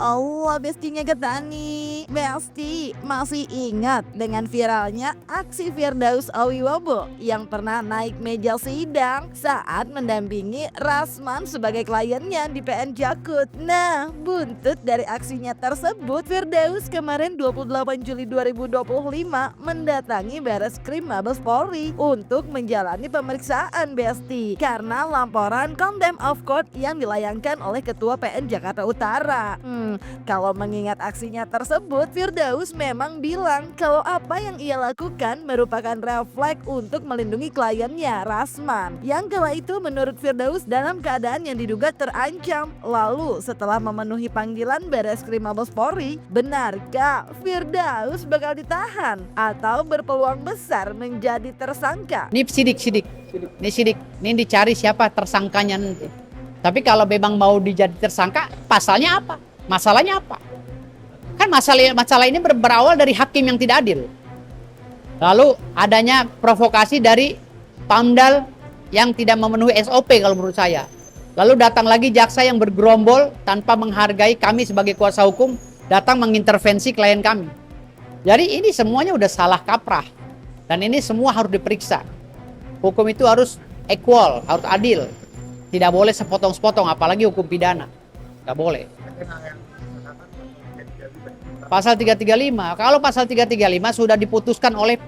Allah, bestinya Getani. Besti, masih ingat dengan viralnya aksi Firdaus Awiwobo yang pernah naik meja sidang saat mendampingi Rasman sebagai kliennya di PN Jakut. Nah, buntut dari aksinya tersebut, Firdaus kemarin 28 Juli 2025 mendatangi Bareskrim Mabes Polri untuk menjalani pemeriksaan, Besti, karena laporan contempt of court yang dilayangkan oleh Ketua PN Jakarta Utara. Kalau mengingat aksinya tersebut, Firdaus memang bilang kalau apa yang ia lakukan merupakan refleks untuk melindungi kliennya, Rasman, yang kala itu menurut Firdaus dalam keadaan yang diduga terancam. Lalu setelah memenuhi panggilan Bareskrim Mabes Polri, benarkah Firdaus bakal ditahan atau berpeluang besar menjadi tersangka? Ini sidik. Ini dicari siapa tersangkanya nanti. Tapi kalau memang mau dijadi tersangka, pasalnya apa? Masalahnya apa? Kan masalah ini berawal dari hakim yang tidak adil. Lalu adanya provokasi dari Pamdal yang tidak memenuhi SOP kalau menurut saya. Lalu datang lagi jaksa yang bergerombol tanpa menghargai kami sebagai kuasa hukum, datang mengintervensi klien kami. Jadi ini semuanya udah salah kaprah. Dan ini semua harus diperiksa. Hukum itu harus equal, harus adil. Tidak boleh sepotong-sepotong, apalagi hukum pidana. Tidak boleh. Pasal 335, kalau pasal 335 sudah diputuskan oleh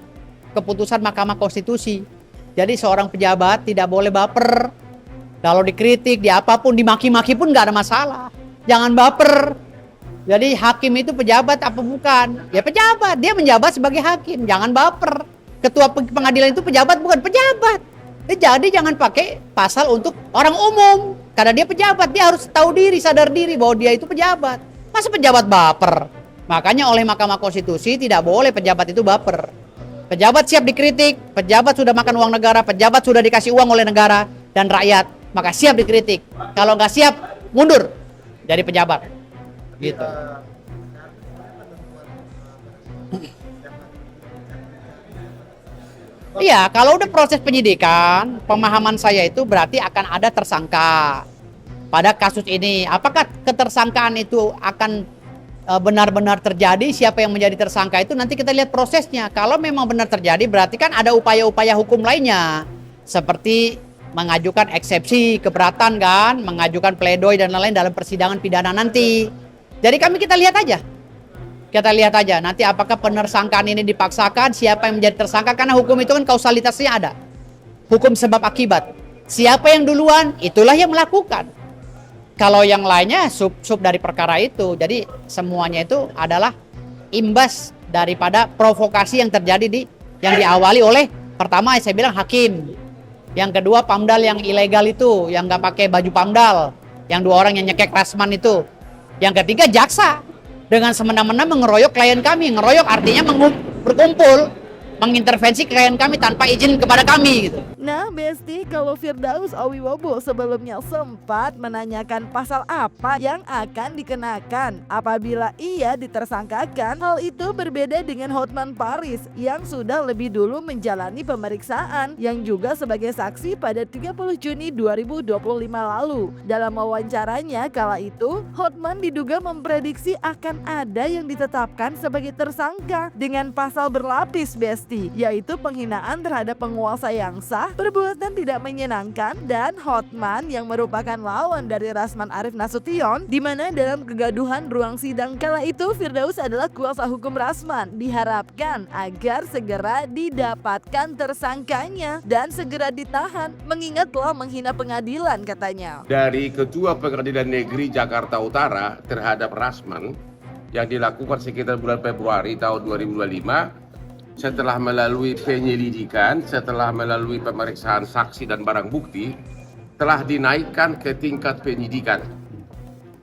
keputusan Mahkamah Konstitusi. Jadi seorang pejabat tidak boleh baper. Kalau dikritik, di apapun, dimaki-maki pun nggak ada masalah. Jangan baper. Jadi hakim itu pejabat apa bukan? Ya pejabat, dia menjabat sebagai hakim. Jangan baper. Ketua pengadilan itu pejabat bukan pejabat. Jadi jangan pakai pasal untuk orang umum. Karena dia pejabat, dia harus tahu diri, sadar diri bahwa dia itu pejabat. Masa pejabat baper? Makanya oleh Mahkamah Konstitusi tidak boleh pejabat itu baper. Pejabat siap dikritik, pejabat sudah makan uang negara, pejabat sudah dikasih uang oleh negara dan rakyat, maka siap dikritik. Kalau nggak siap, mundur jadi pejabat. Gitu. Iya, kalau udah proses penyidikan, pemahaman saya itu berarti akan ada tersangka. Pada kasus ini, apakah ketersangkaan itu akan benar-benar terjadi, siapa yang menjadi tersangka itu nanti kita lihat prosesnya. Kalau memang benar terjadi berarti kan ada upaya-upaya hukum lainnya. Seperti mengajukan eksepsi, keberatan kan, mengajukan pledoi dan lain-lain dalam persidangan pidana nanti. Jadi kita lihat aja. Kita lihat aja nanti apakah penersangkaan ini dipaksakan, siapa yang menjadi tersangka, karena hukum itu kan kausalitasnya ada. Hukum sebab akibat. Siapa yang duluan, itulah yang melakukan. Kalau yang lainnya sub dari perkara itu. Jadi semuanya itu adalah imbas daripada provokasi yang terjadi yang diawali oleh pertama saya bilang hakim. Yang kedua Pamdal yang ilegal itu, yang nggak pakai baju Pamdal. Yang dua orang yang nyekek Rasman itu. Yang ketiga jaksa dengan semena-mena mengeroyok klien kami. Ngeroyok artinya berkumpul, mengintervensi klien kami tanpa izin kepada kami gitu. Nah, Besti, kalau Firdaus Awiwobo sebelumnya sempat menanyakan pasal apa yang akan dikenakan apabila ia ditersangkakan. Hal itu berbeda dengan Hotman Paris yang sudah lebih dulu menjalani pemeriksaan yang juga sebagai saksi pada 30 Juni 2025 lalu. Dalam wawancaranya kala itu, Hotman diduga memprediksi akan ada yang ditetapkan sebagai tersangka dengan pasal berlapis, Besti, yaitu penghinaan terhadap penguasa yang sah, perbuatan tidak menyenangkan, dan Hotman yang merupakan lawan dari Rasman Arif Nasution, di mana dalam kegaduhan ruang sidang kala itu Firdaus adalah kuasa hukum Rasman. Diharapkan agar segera didapatkan tersangkanya dan segera ditahan mengingat telah menghina pengadilan katanya. Dari Ketua Pengadilan Negeri Jakarta Utara terhadap Rasman yang dilakukan sekitar bulan Februari tahun 2025, setelah melalui penyelidikan, setelah melalui pemeriksaan saksi dan barang bukti, telah dinaikkan ke tingkat penyidikan.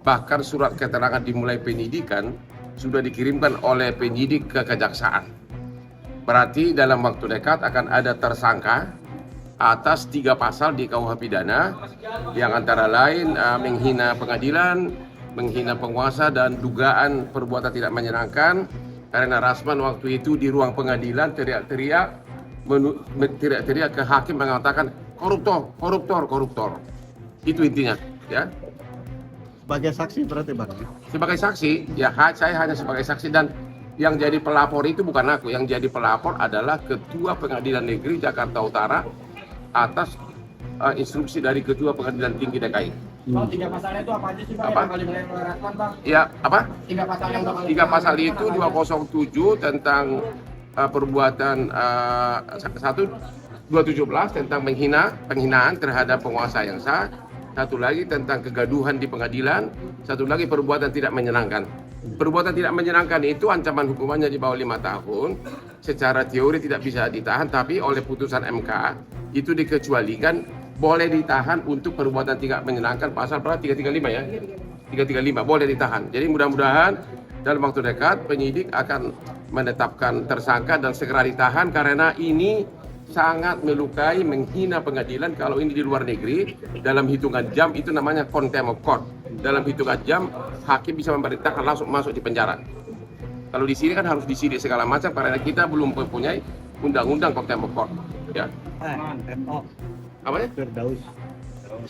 Bahkan surat keterangan dimulai penyidikan sudah dikirimkan oleh penyidik ke kejaksaan. Berarti dalam waktu dekat akan ada tersangka atas 3 pasal di KUH pidana yang antara lain menghina pengadilan, menghina penguasa, dan dugaan perbuatan tidak menyenangkan. Karena Rasman waktu itu di ruang pengadilan teriak-teriak ke hakim mengatakan koruptor. Itu intinya, ya. sebagai saksi berarti Bang? Sebagai saksi, ya saya hanya sebagai saksi, dan yang jadi pelapor itu bukan aku. Yang jadi pelapor adalah Ketua Pengadilan Negeri Jakarta Utara atas instruksi dari Ketua Pengadilan Tinggi DKI. Tiga pasalnya itu apa aja sih Pak? Apa? Yang paling berat Pak? Ya, apa? Tiga pasal yang bakal Tiga pasal itu 207 tentang perbuatan 217 tentang penghinaan terhadap penguasa yang sah, satu lagi tentang kegaduhan di pengadilan, satu lagi perbuatan tidak menyenangkan. Perbuatan tidak menyenangkan itu ancaman hukumannya di bawah 5 tahun. Secara teori tidak bisa ditahan, tapi oleh putusan MK itu dikecualikan boleh ditahan untuk perbuatan tidak menyenangkan, pasal berapa? 335 ya? 335 boleh ditahan. Jadi mudah-mudahan dalam waktu dekat penyidik akan menetapkan tersangka dan segera ditahan, karena ini sangat melukai, menghina pengadilan. Kalau ini di luar negeri, dalam hitungan jam itu namanya contempt of court. Dalam hitungan jam hakim bisa memerintahkan langsung masuk di penjara. Kalau di sini kan harus disidik segala macam, karena kita belum mempunyai undang-undang contempt of court. Ya. Apa ya? Firdaus.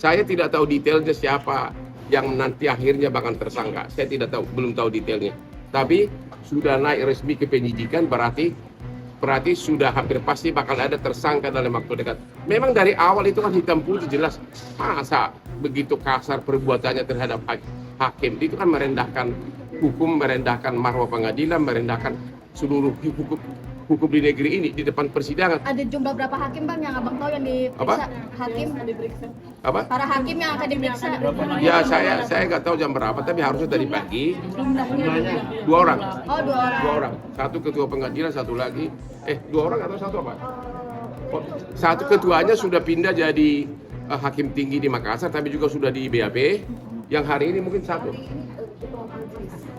Saya tidak tahu detailnya siapa yang nanti akhirnya bakal tersangka. Saya tidak tahu, belum tahu detailnya. Tapi sudah naik resmi ke penyidikan, berarti sudah hampir pasti bakal ada tersangka dalam waktu dekat. Memang dari awal itu kan hitam putih jelas, masa begitu kasar perbuatannya terhadap hakim. Itu kan merendahkan hukum, merendahkan marwah pengadilan, merendahkan seluruh hukum di negeri ini di depan persidangan. Ada jumlah berapa hakim Bang yang Abang tahu yang diperiksa? Apa? Hakim Apa? para hakim yang akan diperiksa. Ya saya nggak tahu jam berapa, tapi harusnya tadi pagi. Jumlahnya 2 orang. Oh, 2 orang. 2 orang. Satu ketua pengadilan, satu lagi 2 orang atau satu apa? Oh, satu ketuanya sudah pindah jadi hakim tinggi di Makassar, tapi juga sudah di BAP. Yang hari ini mungkin satu.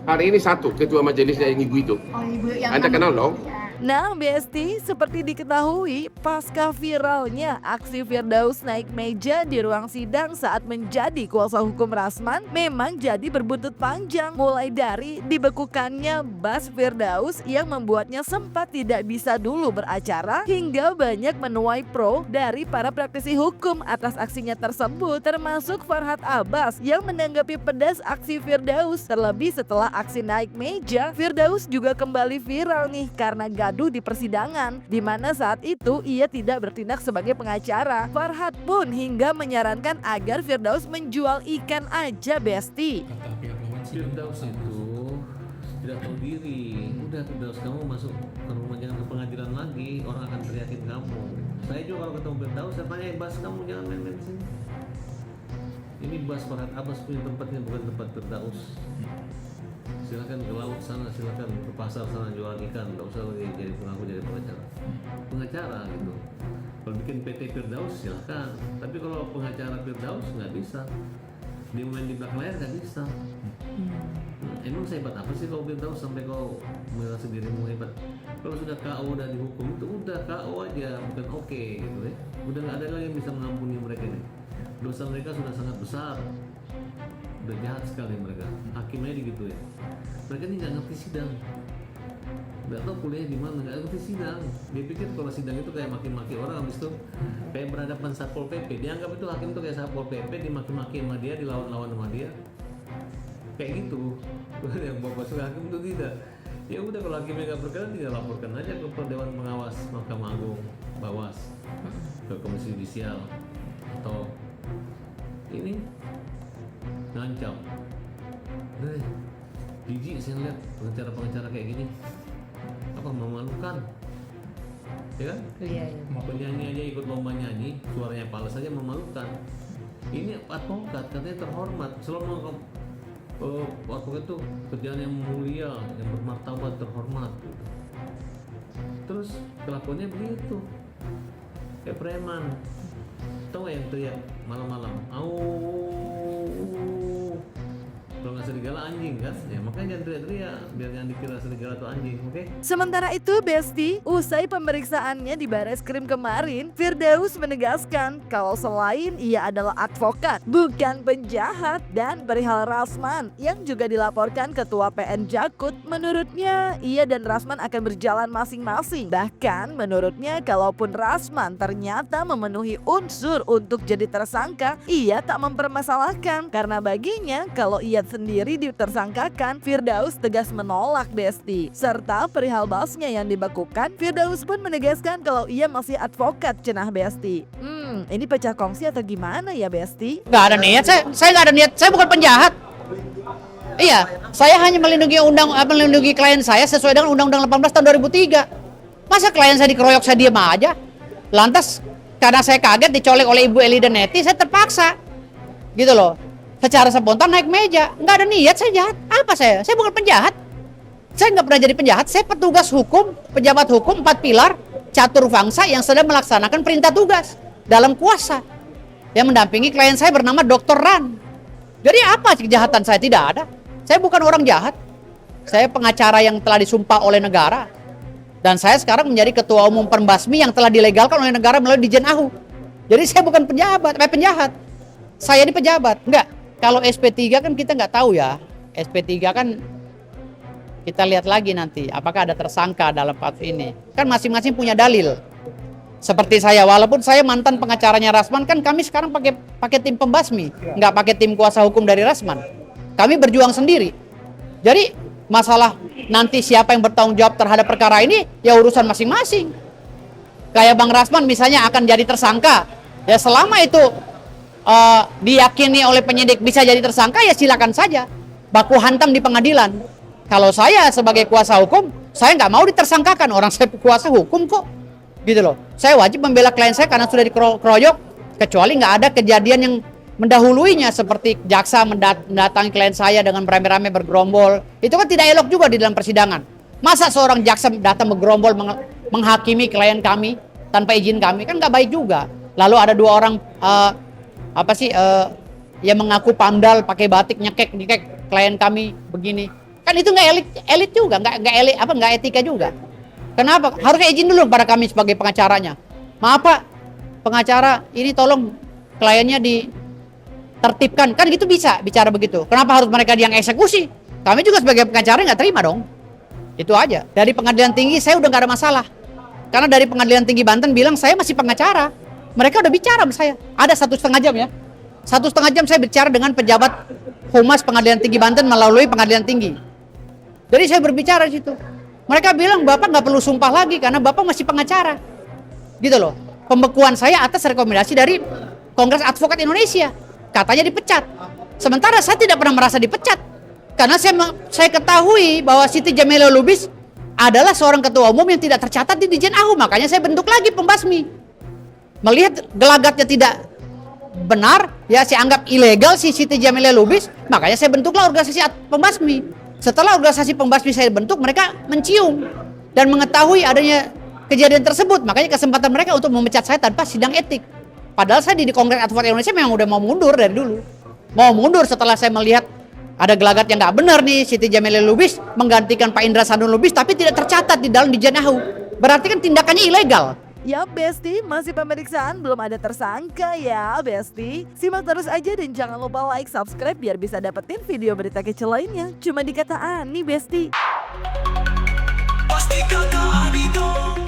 Hari ini satu ketua majelisnya yang ibu itu. Oh, Ibu yang Anda kenal dong? Nah, Besti, seperti diketahui, pasca viralnya aksi Firdaus naik meja di ruang sidang saat menjadi kuasa hukum Rasman memang jadi berbuntut panjang. Mulai dari dibekukannya Bas Firdaus yang membuatnya sempat tidak bisa dulu beracara, hingga banyak menuai pro dari para praktisi hukum atas aksinya tersebut, termasuk Farhad Abbas yang menanggapi pedas aksi Firdaus. Terlebih setelah aksi naik meja, Firdaus juga kembali viral nih karena gaduh di persidangan, di mana saat itu ia tidak bertindak sebagai pengacara. Farhad pun hingga menyarankan agar Firdaus menjual ikan aja, Besti. Kata pihak lawan sih Firdaus itu tidak tahu diri. Udah Firdaus, kamu masuk ke rumah, jangan ke pengadilan lagi, orang akan teriakin kamu. Saya juga kalau ketemu Firdaus, saya tanya, Bas kamu jangan main-main sini. Ini Bas Farhad Abbas punya tempatnya, bukan tempat Firdaus. Silakan ke laut sana, silakan ke pasar sana jual ikan, nggak usah lagi jadi pengaku, jadi pengacara gitu. Kalau bikin PT Firdaus silakan, tapi kalau pengacara Firdaus nggak bisa. Dia main di belakang layar nggak bisa. Emang sehebat apa sih kau Firdaus sampai kau merasa dirimu hebat? Kalau sudah KO udah dihukum itu udah KO aja, bukan oke gitu ya. Udah nggak ada lagi yang bisa mengampuni mereka ini. Dosa mereka sudah sangat besar. Udah jahat sekali mereka, hakimnya gitu ya. Mereka ini nggak ngerti sidang, nggak tahu kuliah di mana, nggak ngerti sidang. Dia pikir kalau sidang itu kayak maki-maki orang, habis itu kayak berhadapan satpol pp. Dia anggap itu hakim itu kayak satpol pp, dimaki-maki sama dia, dilawan-lawan sama dia, kayak gitu. Yang bapak suka hakim itu tidak. Ya udah, kalau hakimnya nggak berkenan, tinggal laporkan aja ke Dewan Pengawas Mahkamah Agung, Bawas, ke Komisi Yudisial, atau ini ngancam. Jijik saya lihat pengacara-pengacara kayak gini, apa memalukan, ya kan? Iya. Penyanyi aja ikut lomba nyanyi, suaranya fals saja memalukan. Ini advokat katanya terhormat, selama advokat itu kerjaan yang mulia, yang bermartabat, terhormat. Terus kelakuannya begitu, kayak preman. Tahu yang teriak malam-malam, au, kalau nggak serigala anjing kan? Ya makanya jangan teriak-teriak biar jangan dikira serigala itu anjing, oke? Sementara itu Besti, usai pemeriksaannya di Bareskrim kemarin, Firdaus menegaskan kalau selain ia adalah advokat, bukan penjahat, dan perihal Rasman yang juga dilaporkan Ketua PN Jakut, menurutnya ia dan Rasman akan berjalan masing-masing. Bahkan menurutnya kalaupun Rasman ternyata memenuhi unsur untuk jadi tersangka, ia tak mempermasalahkan karena baginya kalau ia sendiri ditersangkakan, Firdaus tegas menolak Besti. Serta perihal basnya yang dibekukan, Firdaus pun menegaskan kalau ia masih advokat, cenah Besti. Ini pecah kongsi atau gimana ya Besti? Nggak ada niat, saya nggak ada niat, saya bukan penjahat. Iya, saya hanya melindungi klien saya sesuai dengan Undang-Undang 18 tahun 2003. Masa klien saya dikeroyok saya diam aja? Lantas karena saya kaget dicolek oleh Ibu Eli dan Neti, saya terpaksa. Gitu loh. Secara spontan naik meja. Nggak ada niat saya jahat. Apa saya? Saya bukan penjahat. Saya nggak pernah jadi penjahat. Saya petugas hukum, pejabat hukum 4 pilar, catur bangsa yang sedang melaksanakan perintah tugas dalam kuasa. Yang mendampingi klien saya bernama Dr. Ran. Jadi apa kejahatan saya? Tidak ada. Saya bukan orang jahat. Saya pengacara yang telah disumpah oleh negara. Dan saya sekarang menjadi ketua umum Perbasmi yang telah dilegalkan oleh negara melalui Dijen AHU. Jadi saya bukan penjahat. Saya ini pejabat. Enggak. Kalau SP3 kan kita nggak tahu ya. SP3 kan kita lihat lagi nanti apakah ada tersangka dalam kasus ini. Kan masing-masing punya dalil. Seperti saya, walaupun saya mantan pengacaranya Rasman, kan kami sekarang pakai tim pembasmi, nggak pakai tim kuasa hukum dari Rasman. Kami berjuang sendiri. Jadi masalah nanti siapa yang bertanggung jawab terhadap perkara ini ya urusan masing-masing. Kayak Bang Rasman misalnya akan jadi tersangka, ya selama itu diyakini oleh penyidik bisa jadi tersangka ya silakan saja, baku hantam di pengadilan. Kalau saya sebagai kuasa hukum, saya nggak mau ditersangkakan, orang saya kuasa hukum kok, gitu loh. Saya wajib membela klien saya karena sudah dikeroyok, kecuali nggak ada kejadian yang mendahuluinya seperti jaksa mendatangi klien saya dengan beramai-ramai bergerombol. Itu kan tidak elok juga di dalam persidangan. Masa seorang jaksa datang bergerombol menghakimi klien kami tanpa izin kami, kan nggak baik juga. Lalu ada 2 orang yang mengaku pandal pakai batik nyekek klien kami begini. Kan itu nggak elit juga, nggak etika juga. Kenapa? Harusnya izin dulu pada kami sebagai pengacaranya. Maaf Pak, pengacara ini tolong kliennya ditertibkan. Kan gitu bisa bicara begitu. Kenapa harus mereka yang eksekusi? Kami juga sebagai pengacara nggak terima dong. Itu aja. Dari pengadilan tinggi saya udah nggak ada masalah. Karena dari pengadilan tinggi Banten bilang saya masih pengacara. Mereka udah bicara sama saya. Ada 1,5 jam ya. 1,5 jam saya bicara dengan pejabat Humas Pengadilan Tinggi Banten melalui pengadilan tinggi. Jadi saya berbicara di situ. Mereka bilang Bapak nggak perlu sumpah lagi karena Bapak masih pengacara. Gitu loh. Pembekuan saya atas rekomendasi dari Kongres Advokat Indonesia. Katanya dipecat. Sementara saya tidak pernah merasa dipecat. Karena saya ketahui bahwa Siti Jamila Lubis adalah seorang ketua umum yang tidak tercatat di Dijen AHU. Makanya saya bentuk lagi Pembasmi. Melihat gelagatnya tidak benar, ya saya anggap ilegal si Siti Jamila Lubis, makanya saya bentuklah organisasi Pembasmi. Setelah organisasi Pembasmi saya bentuk, mereka mencium dan mengetahui adanya kejadian tersebut, makanya kesempatan mereka untuk memecat saya tanpa sidang etik. Padahal saya di Kongres Advokat Indonesia memang udah mau mundur dari dulu. Mau mundur setelah saya melihat ada gelagat yang nggak benar nih, Siti Jamila Lubis menggantikan Pak Indra Sandung Lubis tapi tidak tercatat di dalam Dijen AHU. Berarti kan tindakannya ilegal. Yap Besti, masih pemeriksaan, belum ada tersangka ya Besti. Simak terus aja dan jangan lupa like, subscribe biar bisa dapetin video berita kece lainnya. Cuma di Kata Ani Besti. Pasti Kata Ani dong.